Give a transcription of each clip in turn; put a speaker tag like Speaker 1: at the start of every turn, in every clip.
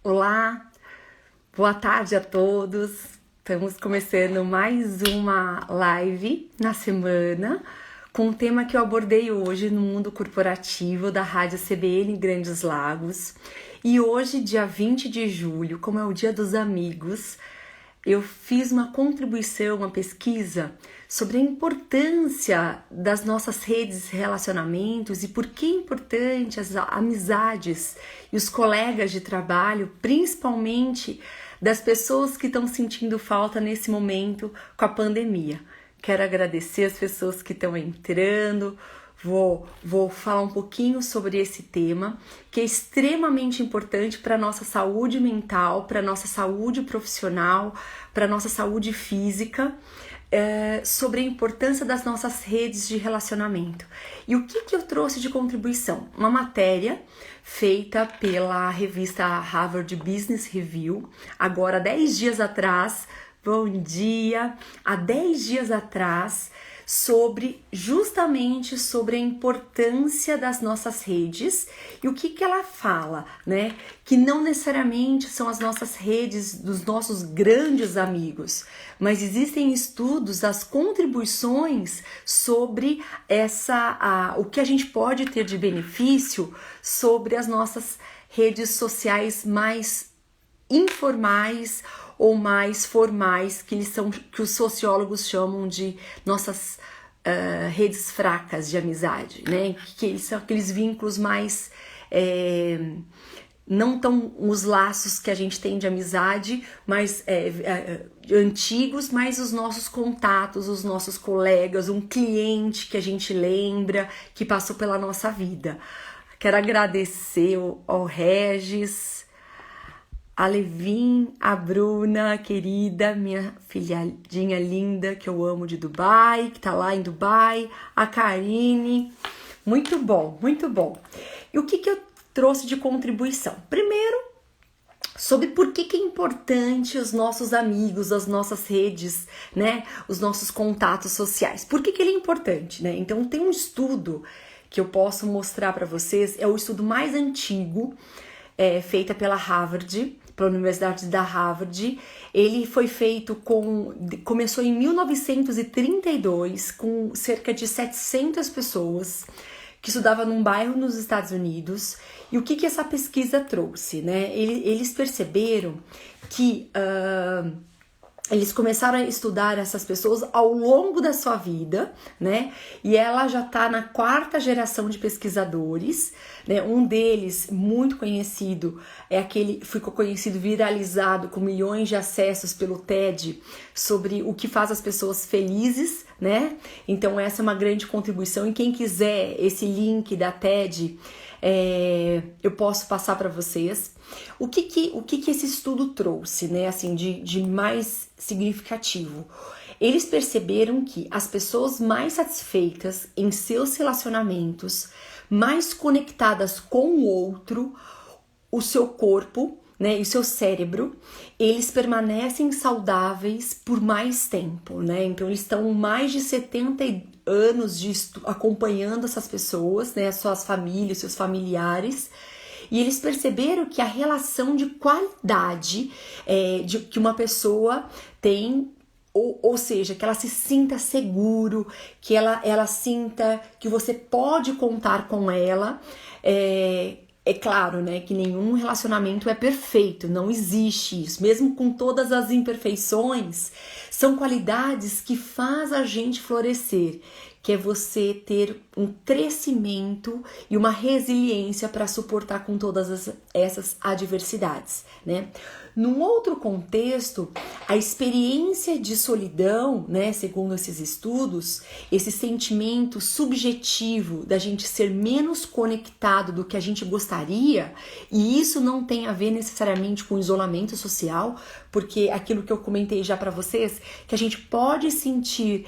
Speaker 1: Olá, boa tarde a todos. Estamos começando mais uma live na semana com um tema que eu abordei hoje no mundo corporativo da Rádio CBN Grandes Lagos. E hoje, dia 20 de julho, como é o Dia dos Amigos, eu fiz uma contribuição, uma pesquisa sobre a importância das nossas redes de relacionamentos e por que é importante as amizades e os colegas de trabalho, principalmente das pessoas que estão sentindo falta nesse momento com a pandemia. Quero agradecer as pessoas que estão entrando. Vou falar um pouquinho sobre esse tema, que é extremamente importante para a nossa saúde mental, para a nossa saúde profissional, para a nossa saúde física, sobre a importância das nossas redes de relacionamento. E o que eu trouxe de contribuição? Uma matéria feita pela revista Harvard Business Review, agora 10 dias atrás, bom dia, há 10 dias atrás, justamente sobre a importância das nossas redes e o que ela fala, né? Que não necessariamente são as nossas redes dos nossos grandes amigos, mas existem estudos, as contribuições sobre o que a gente pode ter de benefício sobre as nossas redes sociais mais informais ou mais formais, que os sociólogos chamam de nossas redes fracas de amizade, né? Que eles são aqueles vínculos mais não tão os laços que a gente tem de amizade, mas antigos, mas os nossos contatos, os nossos colegas, um cliente que a gente lembra, que passou pela nossa vida. Quero agradecer ao Regis, a Levin, a Bruna, querida, minha filhadinha linda, que eu amo de Dubai, que tá lá em Dubai, a Karine, muito bom, muito bom. E o que eu trouxe de contribuição? Primeiro, sobre por que é importante os nossos amigos, as nossas redes, né, os nossos contatos sociais. Por que ele é importante, né? Então tem um estudo que eu posso mostrar para vocês, é o estudo mais antigo, feita pela Harvard, pela Universidade da Harvard. Ele foi feito começou em 1932 com cerca de 700 pessoas que estudavam num bairro nos Estados Unidos. E o que essa pesquisa trouxe, né? Eles perceberam que eles começaram a estudar essas pessoas ao longo da sua vida, né? E ela já está na 4ª geração de pesquisadores, né? Um deles, muito conhecido, ficou conhecido, viralizado, com milhões de acessos pelo TED, sobre o que faz as pessoas felizes, né? Então essa é uma grande contribuição. E quem quiser esse link da TED, eu posso passar para vocês. O que esse estudo trouxe, né, assim, de mais significativo? Eles perceberam que as pessoas mais satisfeitas em seus relacionamentos, mais conectadas com o outro, o seu corpo, né, e o seu cérebro, eles permanecem saudáveis por mais tempo, né? Então eles estão mais de 70 anos acompanhando essas pessoas, né, suas famílias, seus familiares. E eles perceberam que a relação de qualidade que uma pessoa tem, ou seja, que ela se sinta seguro, que ela sinta que você pode contar com ela. É claro, né, que nenhum relacionamento é perfeito, não existe isso. Mesmo com todas as imperfeições, são qualidades que faz a gente florescer, que é você ter um crescimento e uma resiliência para suportar com todas essas adversidades, né? Num outro contexto, a experiência de solidão, né, segundo esses estudos, esse sentimento subjetivo da gente ser menos conectado do que a gente gostaria, e isso não tem a ver necessariamente com isolamento social, porque aquilo que eu comentei já para vocês, que a gente pode sentir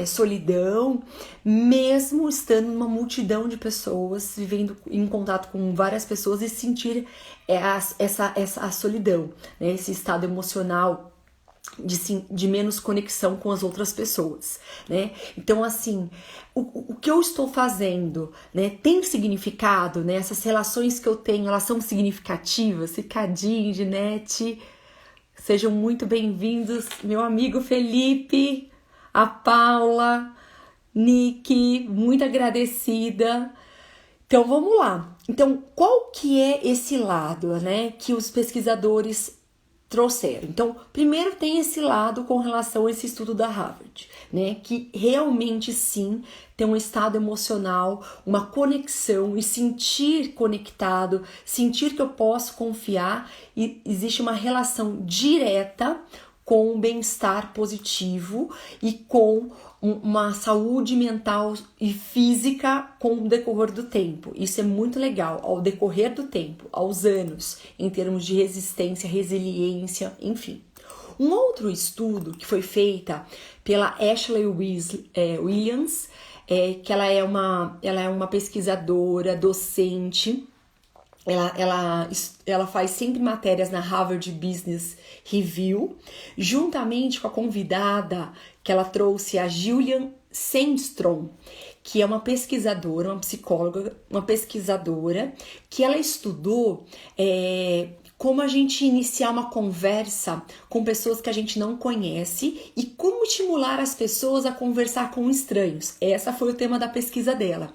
Speaker 1: solidão, mesmo estando numa multidão de pessoas, vivendo em contato com várias pessoas e sentir essa solidão, né? Esse estado emocional de menos conexão com as outras pessoas, né? Então, assim, o que eu estou fazendo, né, tem significado, né? Essas relações que eu tenho, elas são significativas? Ricardinho, Ginete, sejam muito bem-vindos, meu amigo Felipe, a Paula, Nick, muito agradecida. Então, vamos lá. Então, qual que é esse lado, né, que os pesquisadores trouxeram? Então, primeiro tem esse lado com relação a esse estudo da Harvard, né, que realmente sim tem um estado emocional, uma conexão e sentir conectado, sentir que eu posso confiar e existe uma relação direta com um bem-estar positivo e com uma saúde mental e física com o decorrer do tempo. Isso é muito legal, ao decorrer do tempo, aos anos, em termos de resistência, resiliência, enfim. Um outro estudo que foi feita pela Ashley Williams, que ela é uma pesquisadora, docente. Ela faz sempre matérias na Harvard Business Review, juntamente com a convidada que ela trouxe, a Gillian Sandstrom, que é uma pesquisadora, uma psicóloga, uma pesquisadora, que ela estudou como a gente iniciar uma conversa com pessoas que a gente não conhece e como estimular as pessoas a conversar com estranhos. Essa foi o tema da pesquisa dela.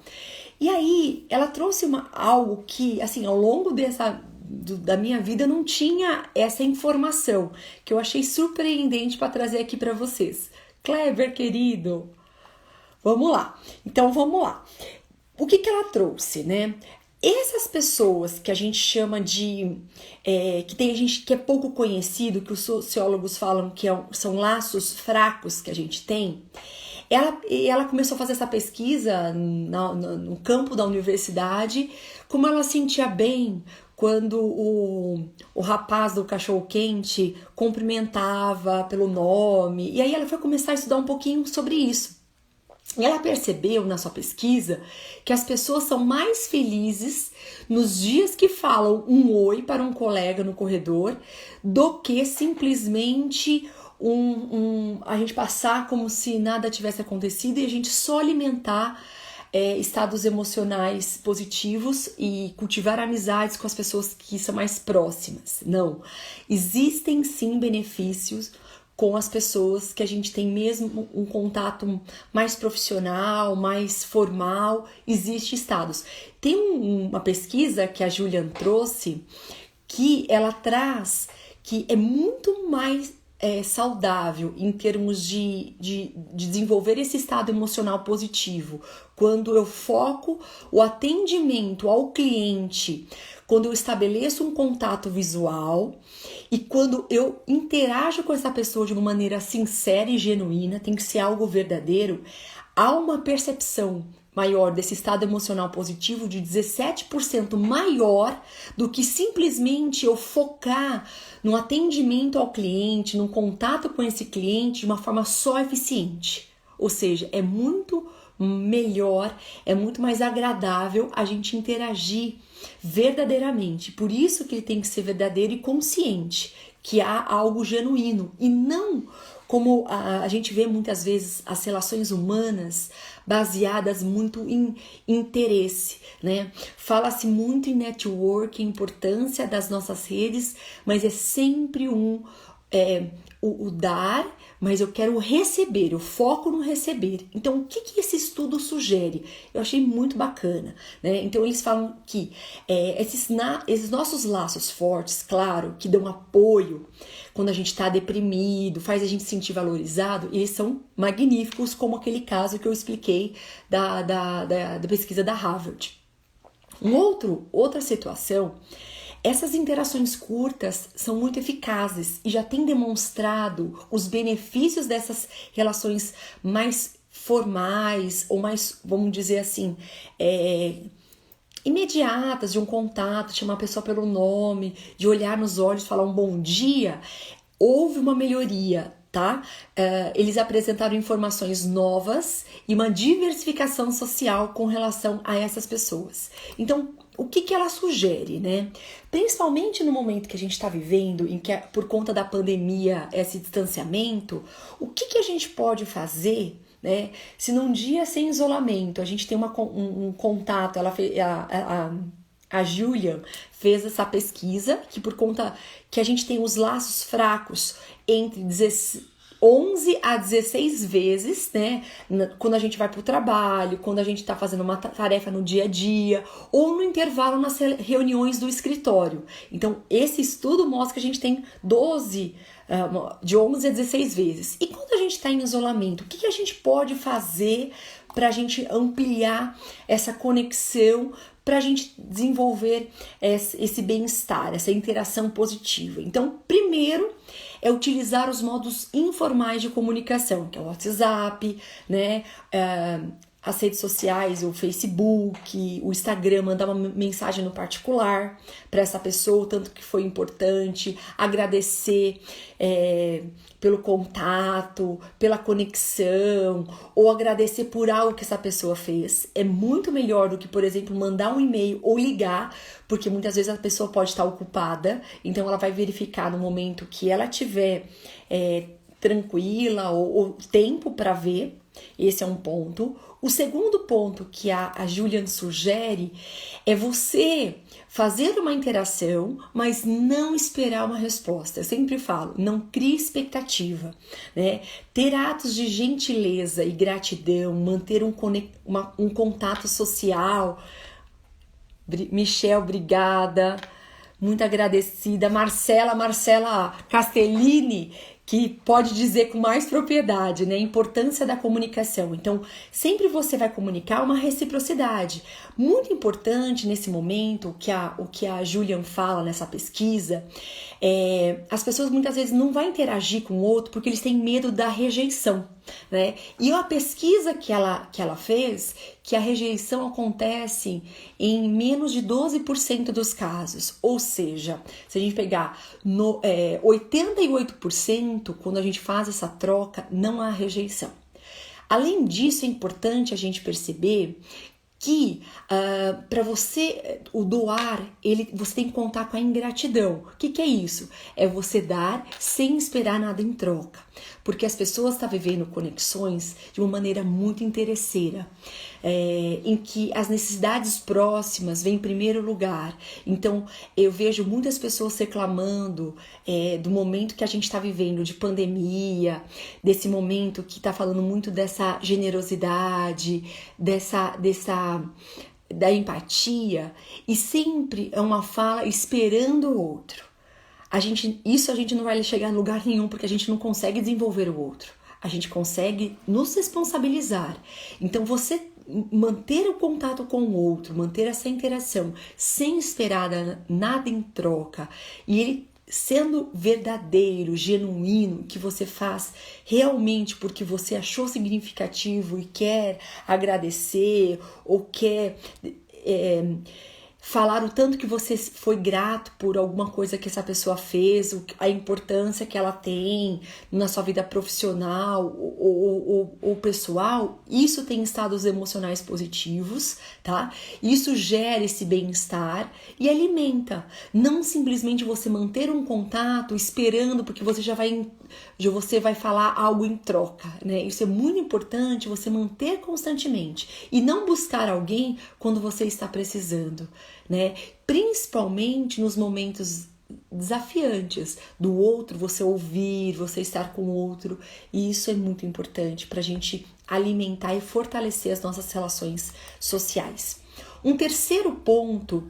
Speaker 1: E aí, ela trouxe algo que, assim, ao longo da minha vida, eu não tinha essa informação, que eu achei surpreendente para trazer aqui para vocês. Kleber, querido, vamos lá. Então, vamos lá. O que ela trouxe, né? Essas pessoas que a gente chama de... que tem gente que é pouco conhecido, que os sociólogos falam que são laços fracos que a gente tem... Ela começou a fazer essa pesquisa no campo da universidade, como ela sentia bem quando o rapaz do cachorro-quente cumprimentava pelo nome. E aí ela foi começar a estudar um pouquinho sobre isso. E ela percebeu na sua pesquisa que as pessoas são mais felizes nos dias que falam um oi para um colega no corredor do que simplesmente... a gente passar como se nada tivesse acontecido e a gente só alimentar estados emocionais positivos e cultivar amizades com as pessoas que são mais próximas. Não, existem sim benefícios com as pessoas que a gente tem mesmo um contato mais profissional, mais formal, existe estados. Tem uma pesquisa que a Julian trouxe que ela traz que é muito mais saudável em termos de desenvolver esse estado emocional positivo, quando eu foco o atendimento ao cliente, quando eu estabeleço um contato visual e quando eu interajo com essa pessoa de uma maneira sincera e genuína, tem que ser algo verdadeiro, há uma percepção maior desse estado emocional positivo de 17% maior do que simplesmente eu focar no atendimento ao cliente, no contato com esse cliente de uma forma só eficiente. Ou seja, é muito melhor, é muito mais agradável a gente interagir verdadeiramente. Por isso que ele tem que ser verdadeiro e consciente, que há algo genuíno e não como a gente vê muitas vezes as relações humanas baseadas muito em interesse, né? Fala-se muito em network, a importância das nossas redes, mas é sempre o dar, mas eu quero receber, eu foco no receber. Então, o que esse estudo sugere? Eu achei muito bacana, né? Então, eles falam que esses nossos laços fortes, claro, que dão apoio quando a gente está deprimido, faz a gente se sentir valorizado, eles são magníficos, como aquele caso que eu expliquei da pesquisa da Harvard. Outra situação, essas interações curtas são muito eficazes e já tem demonstrado os benefícios dessas relações mais formais ou mais, vamos dizer assim, imediatas, de um contato, de chamar a pessoa pelo nome, de olhar nos olhos, falar um bom dia. Houve uma melhoria, tá? Eles apresentaram informações novas e uma diversificação social com relação a essas pessoas. Então, o que ela sugere, né? Principalmente no momento que a gente está vivendo, em que por conta da pandemia, esse distanciamento, o que a gente pode fazer, né? Se num dia sem isolamento a gente tem um contato, a Julian fez essa pesquisa que por conta que a gente tem os laços fracos entre 11 a 16 vezes, né? Quando a gente vai para o trabalho, quando a gente está fazendo uma tarefa no dia a dia, ou no intervalo nas reuniões do escritório. Então, esse estudo mostra que a gente tem de 11 a 16 vezes. E quando a gente está em isolamento, o que a gente pode fazer para a gente ampliar essa conexão, para a gente desenvolver esse bem-estar, essa interação positiva? Então, primeiro é utilizar os modos informais de comunicação, que é o WhatsApp, né? As redes sociais, o Facebook, o Instagram, mandar uma mensagem no particular para essa pessoa, o tanto que foi importante, agradecer pelo contato, pela conexão, ou agradecer por algo que essa pessoa fez. É muito melhor do que, por exemplo, mandar um e-mail ou ligar, porque muitas vezes a pessoa pode estar ocupada, então ela vai verificar no momento que ela tiver tranquila ou tempo para ver. Esse é um ponto. O segundo ponto que a Julian sugere é você fazer uma interação, mas não esperar uma resposta. Eu sempre falo, não crie expectativa, né? Ter atos de gentileza e gratidão, manter um contato social. Michelle, obrigada, muito agradecida. Marcela Castellini, que pode dizer com mais propriedade, né, a importância da comunicação. Então, sempre você vai comunicar uma reciprocidade. Muito importante nesse momento, o que a Julian fala nessa pesquisa, as pessoas muitas vezes não vão interagir com o outro porque eles têm medo da rejeição, né? E a pesquisa que ela fez, que a rejeição acontece em menos de 12% dos casos. Ou seja, se a gente pegar 88%, quando a gente faz essa troca, não há rejeição. Além disso, é importante a gente perceber que para você, o doar, você tem que contar com a ingratidão. O que é isso? É você dar sem esperar nada em troca. Porque as pessoas estão vivendo conexões de uma maneira muito interesseira, em que as necessidades próximas vêm em primeiro lugar. Então, eu vejo muitas pessoas reclamando do momento que a gente está vivendo, de pandemia, desse momento que está falando muito dessa generosidade, da empatia, e sempre é uma fala esperando o outro. A gente não vai chegar em lugar nenhum, porque a gente não consegue desenvolver o outro. A gente consegue nos responsabilizar. Então, você manter o contato com o outro, manter essa interação, sem esperar nada em troca, e ele sendo verdadeiro, genuíno, que você faz realmente porque você achou significativo e quer agradecer ou quer falar o tanto que você foi grato por alguma coisa que essa pessoa fez, a importância que ela tem na sua vida profissional ou pessoal. Isso tem estados emocionais positivos, tá? Isso gera esse bem-estar e alimenta. Não simplesmente você manter um contato esperando porque você você vai falar algo em troca, né? Isso é muito importante, você manter constantemente e não buscar alguém quando você está precisando, né? Principalmente nos momentos desafiantes do outro, você ouvir, você estar com o outro, e isso é muito importante para a gente alimentar e fortalecer as nossas relações sociais. Um terceiro ponto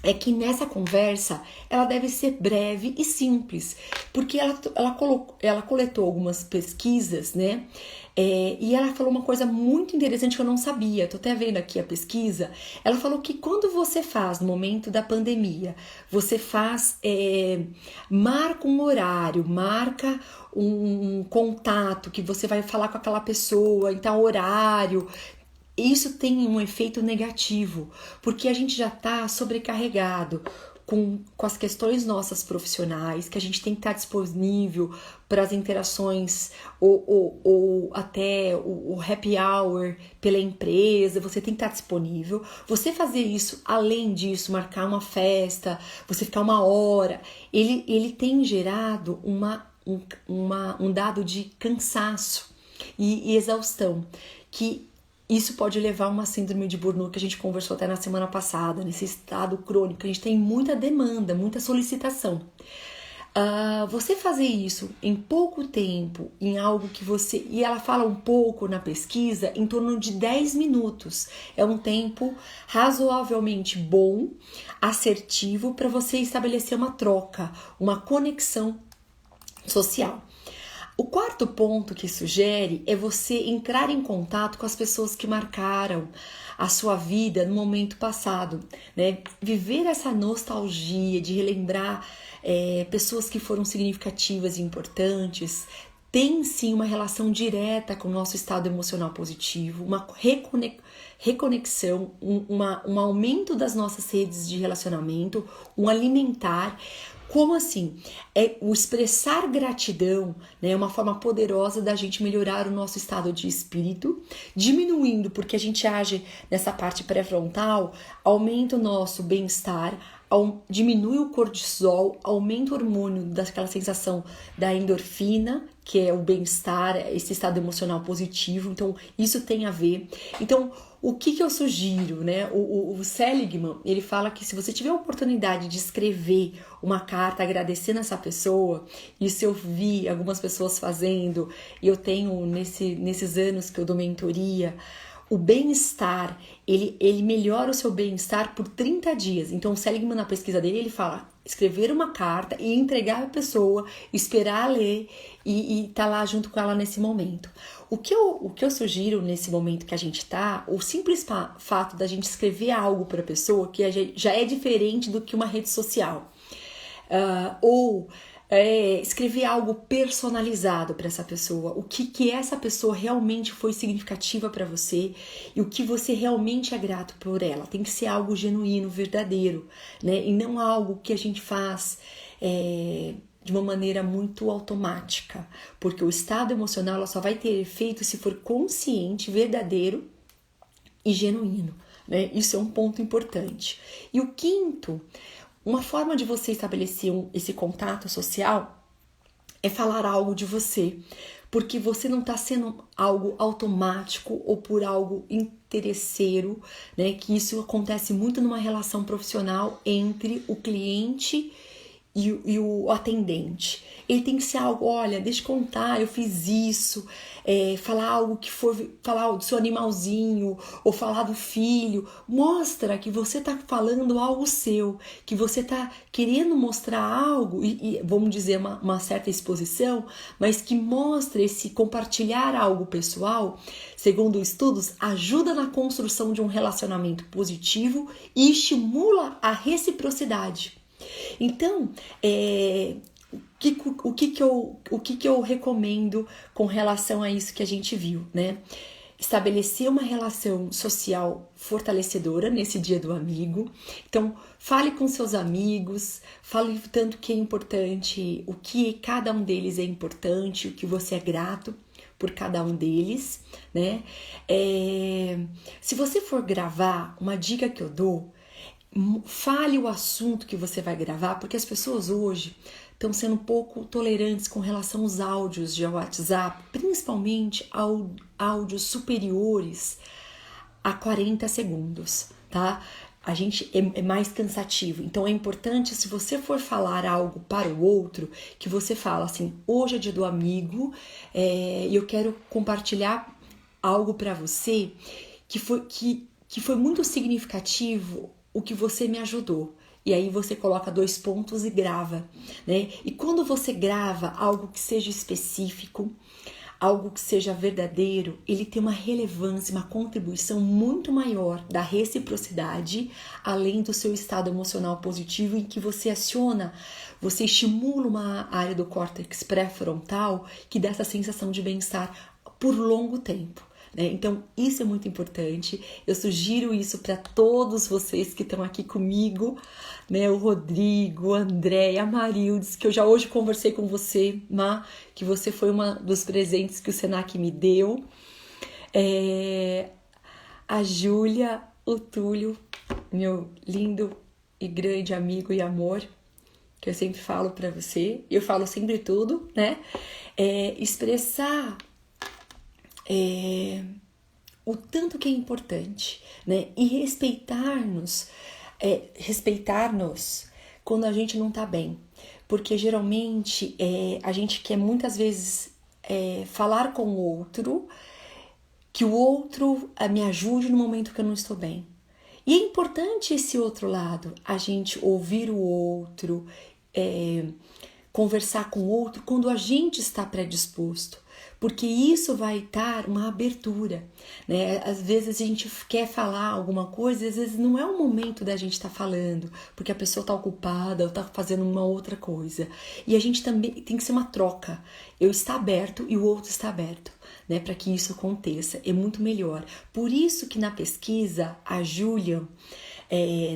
Speaker 1: é que nessa conversa ela deve ser breve e simples, porque ela coletou algumas pesquisas, né? E ela falou uma coisa muito interessante que eu não sabia, tô até vendo aqui a pesquisa. Ela falou que quando você faz, no momento da pandemia, você marca um horário, marca um contato que você vai falar com aquela pessoa em tal horário. Isso tem um efeito negativo, porque a gente já está sobrecarregado com as questões nossas profissionais, que a gente tem que estar disponível para as interações ou até o happy hour pela empresa, você tem que estar disponível. Você fazer isso, além disso, marcar uma festa, você ficar 1 hora, ele tem gerado um dado de cansaço e exaustão, que isso pode levar a uma síndrome de burnout, que a gente conversou até na semana passada, nesse estado crônico. A gente tem muita demanda, muita solicitação. Você fazer isso em pouco tempo, em algo que você... E ela fala um pouco na pesquisa, em torno de 10 minutos. É um tempo razoavelmente bom, assertivo, para você estabelecer uma troca, uma conexão social. O quarto ponto que sugere é você entrar em contato com as pessoas que marcaram a sua vida no momento passado, né? Viver essa nostalgia de relembrar pessoas que foram significativas e importantes tem sim uma relação direta com o nosso estado emocional positivo, uma reconexão, um aumento das nossas redes de relacionamento, um alimentar. Como assim? O expressar gratidão, né, é uma forma poderosa da gente melhorar o nosso estado de espírito, diminuindo, porque a gente age nessa parte pré-frontal, aumenta o nosso bem-estar, diminui o cortisol, aumenta o hormônio daquela sensação da endorfina, que é o bem-estar, esse estado emocional positivo. Então, isso tem a ver. Então, o que eu sugiro, né? O Seligman, ele fala que se você tiver a oportunidade de escrever uma carta agradecendo essa pessoa, isso eu vi algumas pessoas fazendo, e eu tenho nesses anos que eu dou mentoria, o bem-estar, ele melhora o seu bem-estar por 30 dias. Então, o Seligman, na pesquisa dele, ele fala escrever uma carta e entregar a pessoa, esperar ler e tá lá junto com ela nesse momento. O que eu sugiro nesse momento que a gente tá, o simples fato da gente escrever algo para a pessoa, que já é diferente do que uma rede social. Escrever algo personalizado para essa pessoa, o que essa pessoa realmente foi significativa para você e o que você realmente é grato por ela. Tem que ser algo genuíno, verdadeiro, né? E não algo que a gente faz de uma maneira muito automática, porque o estado emocional ela só vai ter efeito se for consciente, verdadeiro e genuíno, né? Isso é um ponto importante. E o quinto, uma forma de você estabelecer esse contato social é falar algo de você, porque você não está sendo algo automático ou por algo interesseiro, né? Que isso acontece muito numa relação profissional entre o cliente e o atendente. Ele tem que ser algo, olha, deixa eu contar, eu fiz isso, falar algo que for, falar do seu animalzinho, ou falar do filho, mostra que você tá falando algo seu, que você tá querendo mostrar algo, e vamos dizer uma certa exposição, mas que mostra esse compartilhar algo pessoal, segundo estudos, ajuda na construção de um relacionamento positivo e estimula a reciprocidade. Então, o que eu recomendo com relação a isso que a gente viu, né? Estabelecer uma relação social fortalecedora nesse dia do amigo. Então, fale com seus amigos, fale tanto que é importante, o que cada um deles é importante, o que você é grato por cada um deles, né? Se você for gravar, uma dica que eu dou, fale o assunto que você vai gravar, porque as pessoas hoje estão sendo um pouco tolerantes com relação aos áudios de WhatsApp, principalmente áudios superiores a 40 segundos, tá? A gente é mais cansativo, então é importante, se você for falar algo para o outro, que você fala assim, hoje é dia do amigo, e eu quero compartilhar algo para você que foi muito significativo, o que você me ajudou. E aí você coloca 2 pontos e grava, né? E quando você grava algo que seja específico, algo que seja verdadeiro, ele tem uma relevância, uma contribuição muito maior da reciprocidade, além do seu estado emocional positivo, em que você você estimula uma área do córtex pré-frontal que dá essa sensação de bem-estar por longo tempo, né? Então, isso é muito importante. Eu sugiro isso para todos vocês que estão aqui comigo, né? O Rodrigo, a Andréia, a Marildes, que eu já hoje conversei com você, que você foi uma dos presentes que o Senac me deu. A Júlia, o Túlio, meu lindo e grande amigo e amor, que eu sempre falo para você, eu falo sempre tudo, né? Expressar o tanto que é importante, né? E respeitar-nos quando a gente não tá bem. Porque geralmente a gente quer muitas vezes falar com o outro, que o outro me ajude no momento que eu não estou bem. E é importante esse outro lado, a gente ouvir o outro, conversar com o outro quando a gente está predisposto, porque isso vai dar uma abertura, né? Às vezes a gente quer falar alguma coisa, às vezes não é o momento da gente estar falando, porque a pessoa está ocupada ou está fazendo uma outra coisa. E a gente também tem que ser uma troca. Eu estar aberto e o outro está aberto, né? Para que isso aconteça, é muito melhor. Por isso que na pesquisa, a Júlia,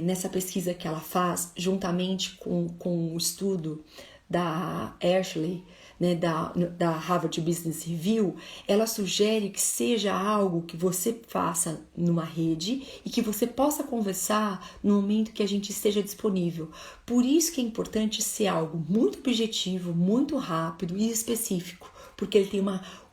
Speaker 1: nessa pesquisa que ela faz, juntamente com o estudo da Ashley, né, da Harvard Business Review, ela sugere que seja algo que você faça numa rede e que você possa conversar no momento que a gente esteja disponível. Por isso que é importante ser algo muito objetivo, muito rápido e específico, porque ele tem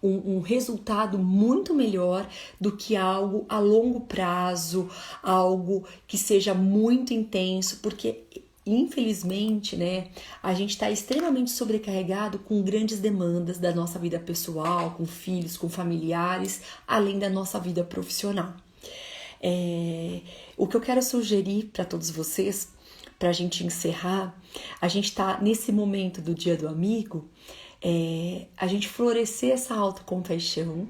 Speaker 1: um resultado muito melhor do que algo a longo prazo, algo que seja muito intenso, porque infelizmente, né, a gente está extremamente sobrecarregado com grandes demandas da nossa vida pessoal, com filhos, com familiares, além da nossa vida profissional. O que eu quero sugerir para todos vocês, para a gente encerrar, a gente está nesse momento do Dia do Amigo, a gente florescer essa autocompaixão,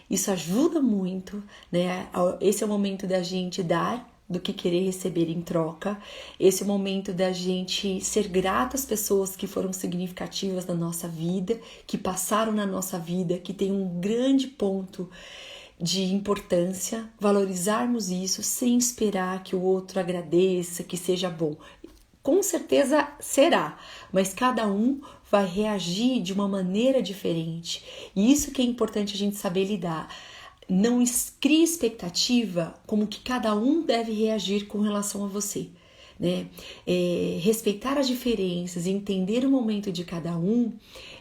Speaker 1: isso ajuda muito, né? Esse é o momento da gente dar do que querer receber em troca. Esse é o momento da gente ser grato às pessoas que foram significativas na nossa vida, que passaram na nossa vida, que tem um grande ponto de importância, valorizarmos isso sem esperar que o outro agradeça, que seja bom. Com certeza será, mas cada um vai reagir de uma maneira diferente. E isso que é importante a gente saber lidar. Não crie expectativa como que cada um deve reagir com relação a você, né? Respeitar as diferenças e entender o momento de cada um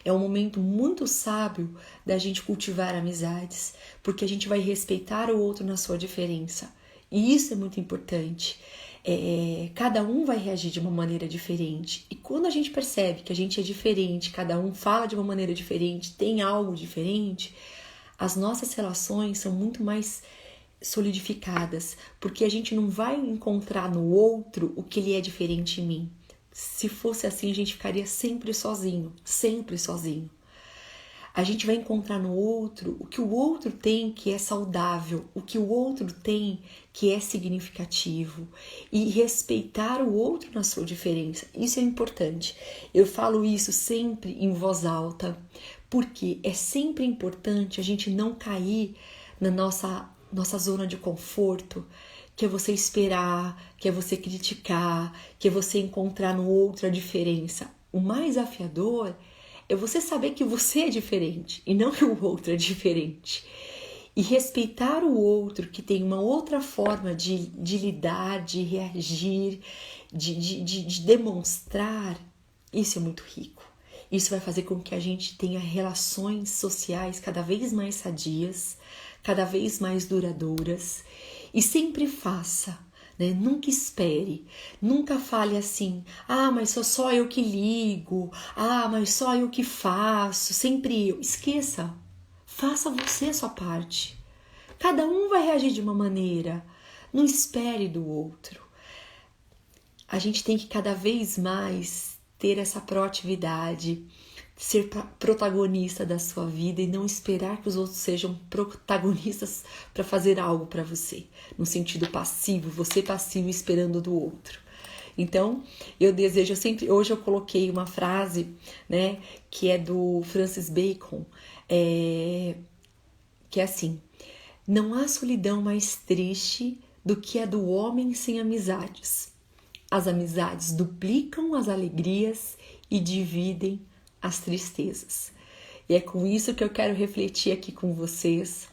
Speaker 1: é um momento muito sábio da gente cultivar amizades, porque a gente vai respeitar o outro na sua diferença. E isso é muito importante. Cada um vai reagir de uma maneira diferente. E quando a gente percebe que a gente é diferente, cada um fala de uma maneira diferente, tem algo diferente, as nossas relações são muito mais solidificadas, porque a gente não vai encontrar no outro o que ele é diferente em mim. Se fosse assim, a gente ficaria sempre sozinho, sempre sozinho. A gente vai encontrar no outro o que o outro tem que é saudável, o que o outro tem que é significativo, e respeitar o outro na sua diferença. Isso é importante. Eu falo isso sempre em voz alta, porque é sempre importante a gente não cair na nossa zona de conforto, que é você esperar, que é você criticar, que é você encontrar no outro a diferença. O mais desafiador é você saber que você é diferente e não que o outro é diferente. E respeitar o outro que tem uma outra forma de lidar, de reagir, de demonstrar, isso é muito rico. Isso vai fazer com que a gente tenha relações sociais cada vez mais sadias, cada vez mais duradouras. E sempre faça, né? Nunca espere, nunca fale assim, mas sou só eu que ligo, mas só eu que faço, sempre eu. Esqueça, faça você a sua parte. Cada um vai reagir de uma maneira, não espere do outro. A gente tem que cada vez mais ter essa proatividade, ser protagonista da sua vida e não esperar que os outros sejam protagonistas para fazer algo para você, no sentido passivo, você passivo esperando do outro. Então, eu desejo, hoje eu coloquei uma frase, né, que é do Francis Bacon, que é assim: Não há solidão mais triste do que a do homem sem amizades. As amizades duplicam as alegrias e dividem as tristezas. E é com isso que eu quero refletir aqui com vocês.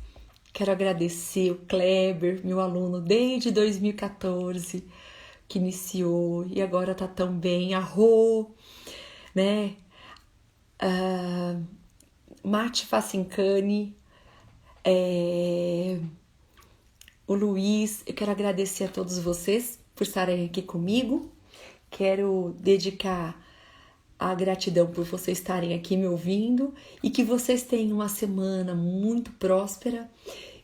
Speaker 1: Quero agradecer o Kleber, meu aluno desde 2014, que iniciou e agora tá tão bem. A Rô, né? Mate Facincani, o Luiz. Eu quero agradecer a todos vocês por estarem aqui comigo. Quero dedicar a gratidão por vocês estarem aqui me ouvindo e que vocês tenham uma semana muito próspera,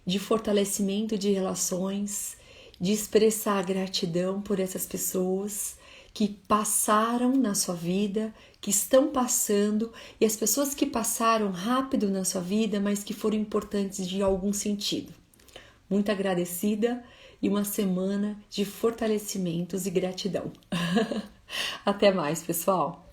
Speaker 1: de fortalecimento de relações, de expressar a gratidão por essas pessoas que passaram na sua vida, que estão passando, e as pessoas que passaram rápido na sua vida, mas que foram importantes de algum sentido. Muito agradecida e uma semana de fortalecimentos e gratidão. Até mais, pessoal!